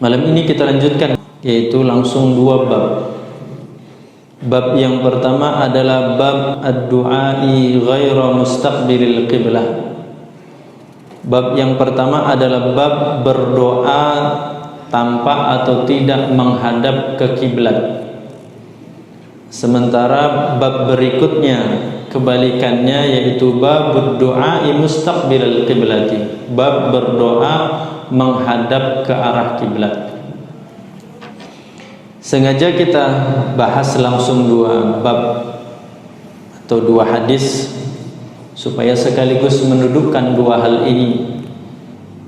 Malam ini kita lanjutkan, yaitu langsung dua bab. Bab yang pertama adalah bab ad-du'ai ghaira mustaqbilil qiblah. Bab yang pertama adalah bab berdoa tanpa atau tidak menghadap ke kiblat. Sementara bab berikutnya kebalikannya, yaitu bab du'ai mustaqbilil qiblati, bab berdoa menghadap ke arah kiblat. Sengaja kita bahas langsung dua bab atau dua hadis supaya sekaligus mendudukkan dua hal ini.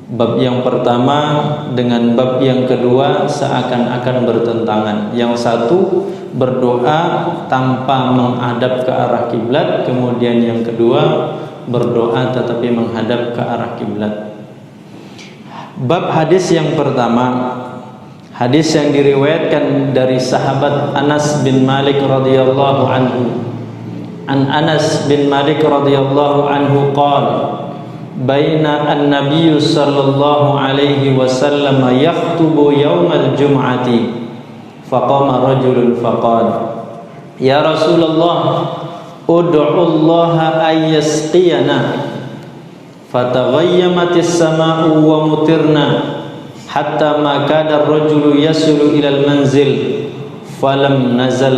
Bab yang pertama dengan bab yang kedua seakan-akan bertentangan. Yang satu berdoa tanpa menghadap ke arah kiblat, kemudian yang kedua berdoa tetapi menghadap ke arah kiblat. Bab hadis yang pertama, hadis yang diriwayatkan dari sahabat Anas bin Malik radhiyallahu anhu. An Anas bin Malik radhiyallahu anhu qala baina an-nabiy sallallahu alaihi wasallam yakhutubu yaumal jum'ati faqama rajulun faqala ya Rasulullah ud'u Allah ay yasqiyana fataghayyamatis samaa'u wa mutirna hatta ma kada ar-rajulu yasulu ila al-manzil falam nazal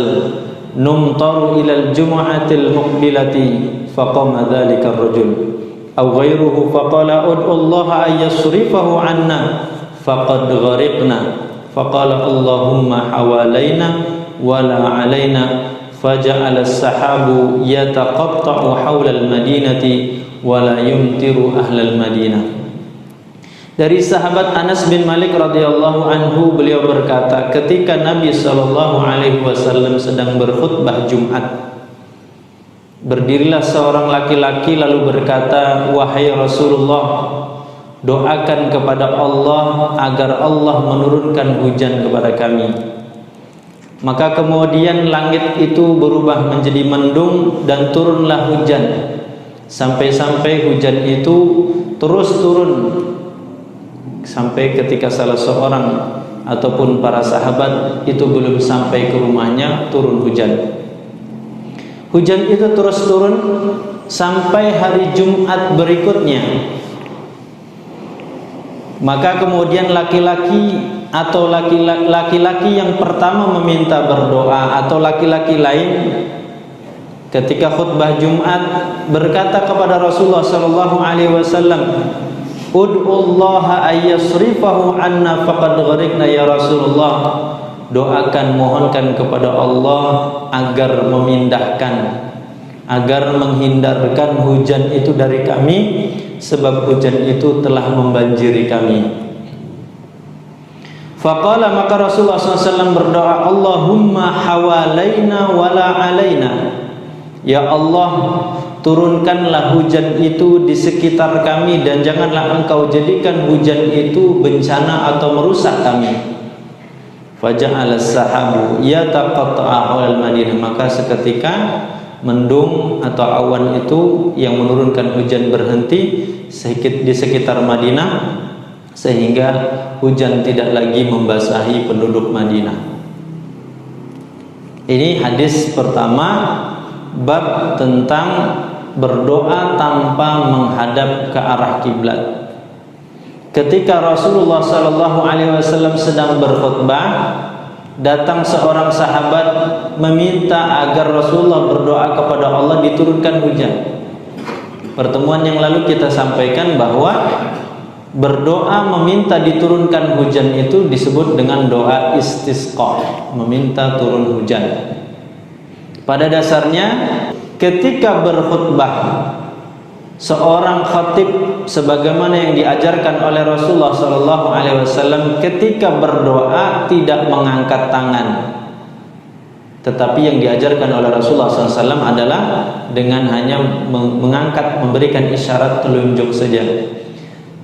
numtaru ila al-jum'atil muqbilati faqama dhalika ar-rajul aw ghayruhu faqala ud'u Allah ay yasrifahu 'anna faqad ghariqna faqala Allahumma hawalaina wa la 'alaina faja'ala as-sahabu yataqatta'u hawla al-madinati wa la yumtiru ahlal madinah. Dari sahabat Anas bin Malik radhiyallahu anhu, beliau berkata, ketika Nabi sallallahu alaihi wasallam sedang berkhutbah Jumat, berdirilah seorang laki-laki lalu berkata, wahai Rasulullah, doakan kepada Allah agar Allah menurunkan hujan kepada kami. Maka kemudian langit itu berubah menjadi mendung dan turunlah hujan, sampai-sampai hujan itu terus turun sampai ketika salah seorang ataupun para sahabat itu belum sampai ke rumahnya turun hujan. Hujan itu terus turun sampai hari Jumat berikutnya. Maka kemudian laki-laki atau laki-laki yang pertama meminta berdoa atau laki-laki lain ketika khutbah Jumat berkata kepada Rasulullah sallallahu alaihi wasallam, ud'ullaha ay yasrifahu 'anna faqad ghariqna ya Rasulullah. Doakan, mohonkan kepada Allah agar memindahkan, agar menghindarkan hujan itu dari kami, sebab hujan itu telah membanjiri kami. Faqala, maka Rasulullah SAW berdoa, Allahumma hawalaina wala alaina. Ya Allah, turunkanlah hujan itu di sekitar kami dan janganlah engkau jadikan hujan itu bencana atau merusak kami. Faja'ala as-sahabu yataqatta'u al-madinah, maka seketika mendung atau awan itu yang menurunkan hujan berhenti di sekitar Madinah, sehingga hujan tidak lagi membasahi penduduk Madinah. Ini hadis pertama, bab tentang berdoa tanpa menghadap ke arah kiblat. Ketika Rasulullah sallallahu alaihi wasallam sedang berkhutbah, datang seorang sahabat meminta agar Rasulullah berdoa kepada Allah diturunkan hujan. Pertemuan yang lalu kita sampaikan bahwa berdoa meminta diturunkan hujan itu disebut dengan doa istisqa, meminta turun hujan. Pada dasarnya ketika berkhutbah seorang khatib sebagaimana yang diajarkan oleh Rasulullah sallallahu alaihi wasallam, ketika berdoa tidak mengangkat tangan. Tetapi yang diajarkan oleh Rasulullah SAW adalah dengan hanya mengangkat, memberikan isyarat telunjuk saja.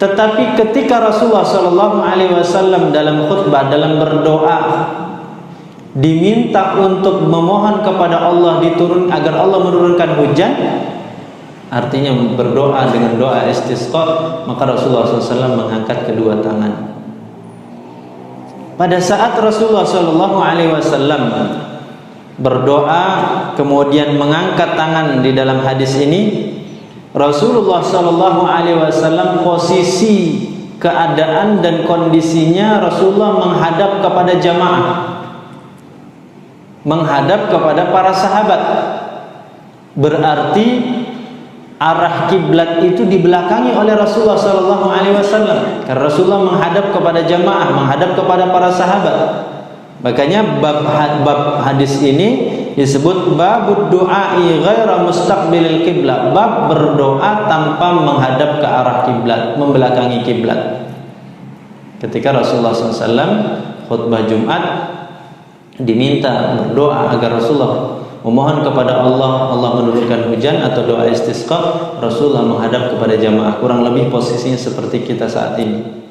Tetapi ketika Rasulullah SAW dalam khutbah, dalam berdoa, diminta untuk memohon kepada Allah agar Allah menurunkan hujan, artinya berdoa dengan doa istisqa, maka Rasulullah SAW mengangkat kedua tangan. Pada saat Rasulullah Shallallahu Alaihi Wasallam berdoa kemudian mengangkat tangan di dalam hadis ini, Rasulullah Shallallahu Alaihi Wasallam posisi keadaan dan kondisinya Rasulullah menghadap kepada jamaah, menghadap kepada para sahabat. Berarti arah kiblat itu dibelakangi oleh Rasulullah Shallallahu Alaihi Wasallam karena Rasulullah menghadap kepada jamaah, menghadap kepada para sahabat. Makanya bab hadis ini disebut babud du'ai ghaira mustaqbilil kiblat, bab berdoa tanpa menghadap ke arah kiblat, membelakangi kiblat. Ketika Rasulullah SAW khutbah Jumat diminta berdoa agar Rasulullah memohon kepada Allah menurunkan hujan atau doa istisqa, Rasulullah menghadap kepada jamaah. Kurang lebih posisinya seperti kita saat ini.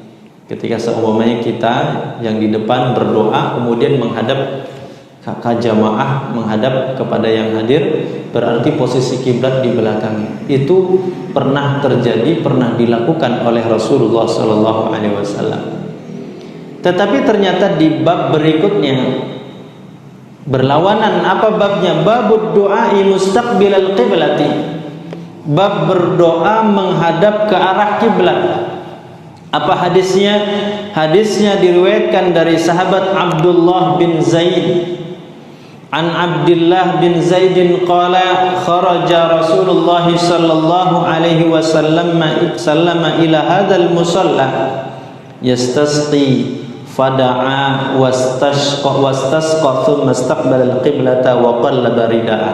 Ketika seumpamanya kita yang di depan berdoa kemudian menghadap ke jamaah, menghadap kepada yang hadir, berarti posisi kiblat di belakang. Itu pernah terjadi, pernah dilakukan oleh Rasulullah Sallallahu Alaihi Wasallam. Tetapi ternyata di bab berikutnya berlawanan. Apa babnya? Babud du'ai mustaqbilal qiblati, bab berdoa menghadap ke arah kiblat. Apa hadisnya? Hadisnya diriwayatkan dari sahabat Abdullah bin Zaid. An Abdullah bin Zaid qala kharaja Rasulullah sallallahu alaihi wasallam ila hadzal musalla yastasqi fada'a wastasqa thumma istaqbala al-qiblata wa qallaba rida'a.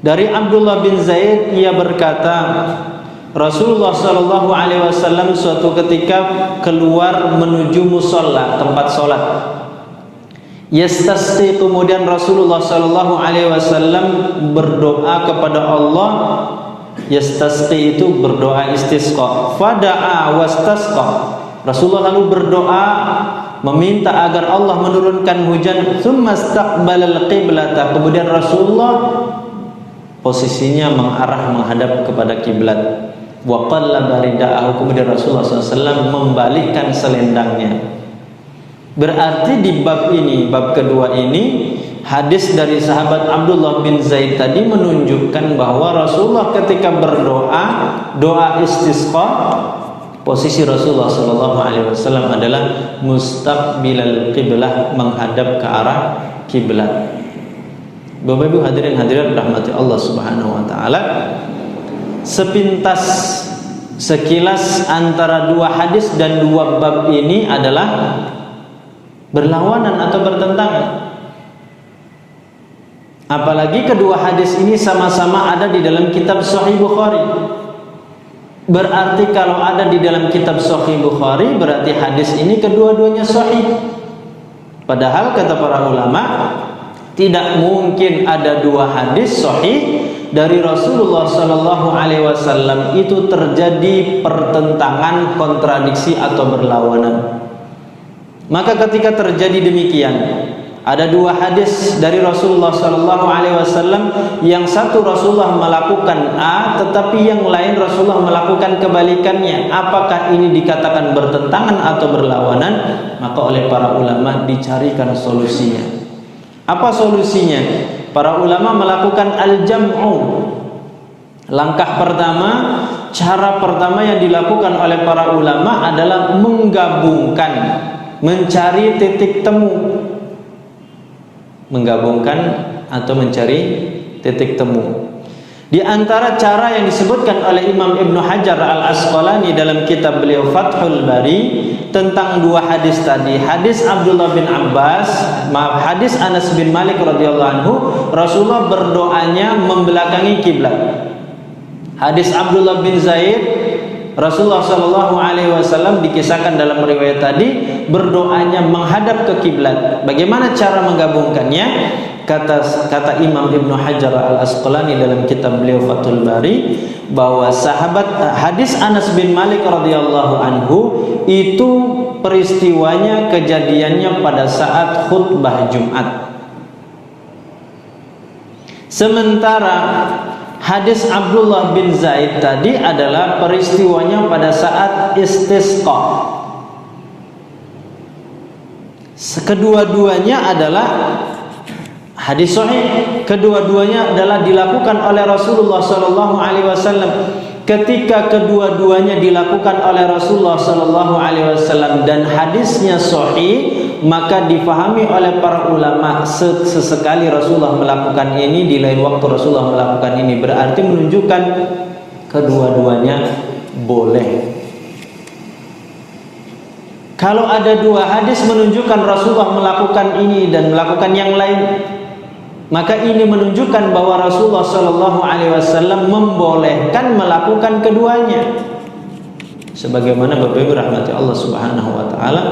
Dari Abdullah bin Zaid, ia berkata, Rasulullah Shallallahu Alaihi Wasallam suatu ketika keluar menuju musola, tempat sholat. Yastasqi, kemudian Rasulullah Shallallahu Alaihi Wasallam berdoa kepada Allah. Yastasqi itu berdoa istisqa. Fada'a wastasqa. Rasulullah lalu berdoa meminta agar Allah menurunkan hujan. Tsumma istaqbalal qiblata. Kemudian Rasulullah posisinya menghadap kepada kiblat. Wa qallaba rida'ahu, kemudian Rasulullah SAW membalikkan selendangnya. Berarti di bab ini, bab kedua ini, hadis dari sahabat Abdullah bin Zaid tadi menunjukkan bahwa Rasulullah ketika berdoa, doa istisqa, posisi Rasulullah SAW adalah mustaqbilal qiblah, menghadap ke arah kiblat. Bapak Ibu hadirin hadirat rahmati Allah Subhanahu wa taala. Sepintas, sekilas antara dua hadis dan dua bab ini adalah berlawanan atau bertentangan. Apalagi kedua hadis ini sama-sama ada di dalam kitab Sahih Bukhari. Berarti kalau ada di dalam kitab Sahih Bukhari, berarti hadis ini kedua-duanya sahih. Padahal kata para ulama, tidak mungkin ada dua hadis sahih dari Rasulullah Sallallahu Alaihi Wasallam itu terjadi pertentangan, kontradiksi atau berlawanan. Maka ketika terjadi demikian, ada dua hadis dari Rasulullah Sallallahu Alaihi Wasallam, yang satu Rasulullah melakukan A, tetapi yang lain Rasulullah melakukan kebalikannya. Apakah ini dikatakan bertentangan atau berlawanan? Maka oleh para ulama dicarikan solusinya. Apa solusinya? Para ulama melakukan al-jam'u. Langkah pertama, cara pertama yang dilakukan oleh para ulama adalah menggabungkan, mencari titik temu. Menggabungkan atau mencari titik temu. Di antara cara yang disebutkan oleh Imam Ibnu Hajar Al-Asqalani dalam kitab beliau Fathul Bari tentang dua hadis tadi, hadis Abdullah bin Abbas, hadis Anas bin Malik radhiyallahu anhu, Rasulullah berdoanya membelakangi kiblat. Hadis Abdullah bin Zaid, Rasulullah Shallallahu Alaihi Wasallam dikisahkan dalam riwayat tadi berdoanya menghadap ke kiblat. Bagaimana cara menggabungkannya? Kata Imam Ibnu Hajar Al-Asqalani dalam kitab beliau Fathul Bari, bahwa hadis Anas bin Malik radhiyallahu anhu itu peristiwanya, kejadiannya pada saat khutbah Jumat. Sementara hadis Abdullah bin Zaid tadi adalah peristiwanya pada saat istisqa. Kedua-duanya adalah hadis sahih, kedua-duanya adalah dilakukan oleh Rasulullah sallallahu alaihi wasallam. Ketika kedua-duanya dilakukan oleh Rasulullah sallallahu alaihi wasallam dan hadisnya sahih, maka difahami oleh para ulama sesekali Rasulullah melakukan ini, di lain waktu Rasulullah melakukan ini, berarti menunjukkan kedua-duanya boleh. Kalau ada dua hadis menunjukkan Rasulullah melakukan ini dan melakukan yang lain, maka ini menunjukkan bahwa Rasulullah Shallallahu Alaihi Wasallam membolehkan melakukan keduanya. Sebagaimana Bapak Ibu rahmati Allah Subhanahu Wa Taala,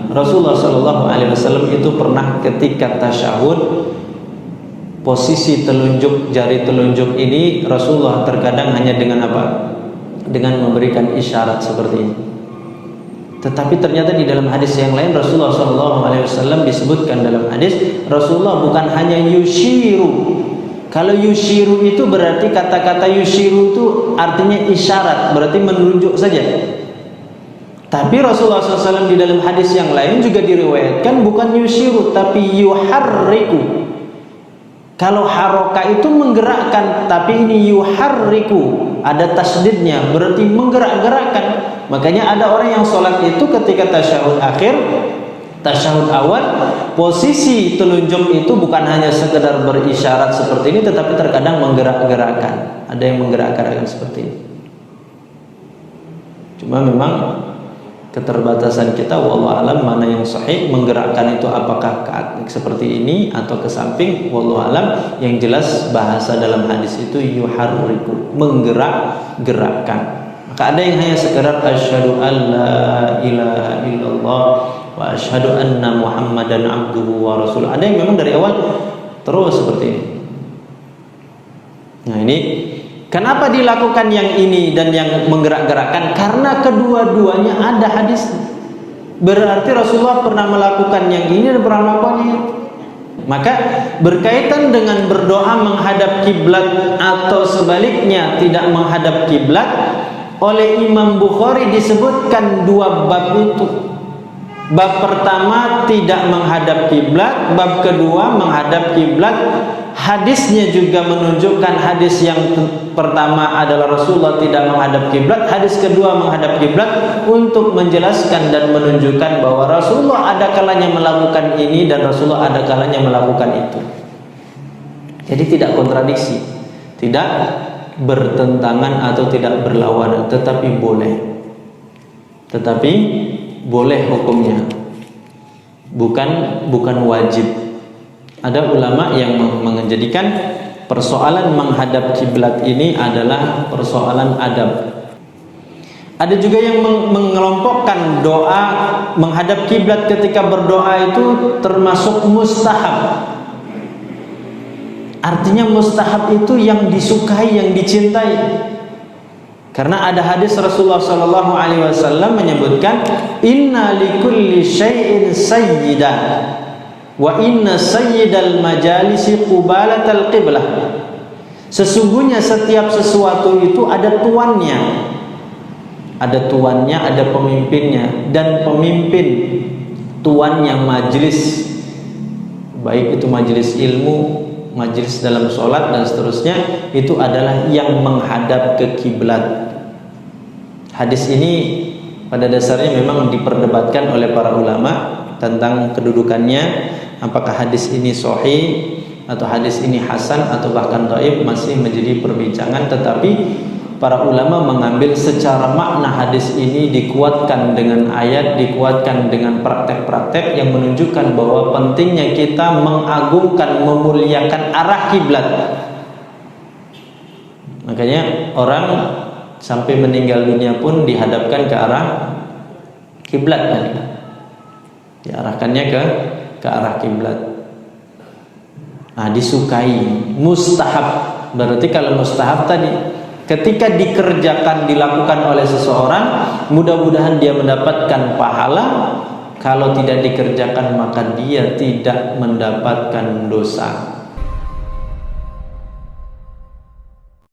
Rasulullah Shallallahu Alaihi Wasallam itu pernah ketika tasyahud, posisi telunjuk, jari telunjuk ini Rasulullah terkadang hanya dengan apa? Dengan memberikan isyarat seperti ini. Tetapi ternyata di dalam hadis yang lain Rasulullah SAW disebutkan dalam hadis, Rasulullah bukan hanya yushiru. Kalau yushiru itu berarti kata-kata yushiru itu artinya isyarat, berarti menunjuk saja. Tapi Rasulullah SAW di dalam hadis yang lain juga diriwayatkan bukan yushiru tapi yuharriku. Kalau haroka itu menggerakkan, tapi ini yuharriku, ada tasdidnya, berarti menggerak-gerakkan. Makanya ada orang yang sholat itu ketika tasyahud akhir, tasyahud awal, posisi telunjuk itu bukan hanya sekedar berisyarat seperti ini, tetapi terkadang menggerak-gerakkan. Ada yang menggerak-gerakkan seperti ini. Cuma memang keterbatasan kita, wallahu alam, mana yang sahih menggerakkan itu apakah seperti ini atau ke samping, wallahu alam. Yang jelas bahasa dalam hadis itu yuharriku, menggerak-gerakkan. Maka ada yang hanya sekedar asyhadu alla ilaha illallah wa asyhadu anna muhammadan abduhu wa rasuluh. Ada yang memang dari awal terus seperti ini. Nah, ini kenapa dilakukan yang ini dan yang menggerak-gerakkan? Karena kedua-duanya ada hadis. Berarti Rasulullah pernah melakukan yang ini dan pernah melakukan yang itu. Maka berkaitan dengan berdoa menghadap kiblat atau sebaliknya tidak menghadap kiblat, oleh Imam Bukhari disebutkan dua bab itu. Bab pertama tidak menghadap kiblat, bab kedua menghadap kiblat. Hadisnya juga menunjukkan, hadis yang pertama adalah Rasulullah tidak menghadap kiblat, hadis kedua menghadap kiblat, untuk menjelaskan dan menunjukkan bahwa Rasulullah ada kalanya melakukan ini dan Rasulullah ada kalanya melakukan itu. Jadi tidak kontradiksi, tidak bertentangan atau tidak berlawanan, tetapi boleh. Tetapi boleh hukumnya, bukan wajib. Ada ulama yang menjadikan persoalan menghadap kiblat ini adalah persoalan adab. Ada juga yang mengelompokkan doa menghadap kiblat ketika berdoa itu termasuk mustahab. Artinya mustahab itu yang disukai, yang dicintai. Karena ada hadis Rasulullah sallallahu alaihi wasallam menyebutkan, inna likulli syai'in sayyidan wa inna sayyidal majalisi qubalatal qiblah. Sesungguhnya setiap sesuatu itu ada tuannya. Ada tuannya, ada pemimpinnya, dan pemimpin tuannya majelis, baik itu majelis ilmu, majelis dalam sholat dan seterusnya, itu adalah yang menghadap ke kiblat. Hadis ini pada dasarnya memang diperdebatkan oleh para ulama tentang kedudukannya, apakah hadis ini sahih atau hadis ini hasan atau bahkan dhaif, masih menjadi perbincangan. Tetapi para ulama mengambil secara makna hadis ini dikuatkan dengan ayat, dikuatkan dengan praktek-praktek yang menunjukkan bahwa pentingnya kita mengagungkan, memuliakan arah kiblat. Makanya orang sampai meninggal dunia pun dihadapkan ke arah kiblat, kan? Diarahkannya ke arah kiblat. Nah, disukai, mustahab. Berarti kalau mustahab tadi, ketika dikerjakan, dilakukan oleh seseorang, mudah-mudahan dia mendapatkan pahala. Kalau tidak dikerjakan, maka dia tidak mendapatkan dosa.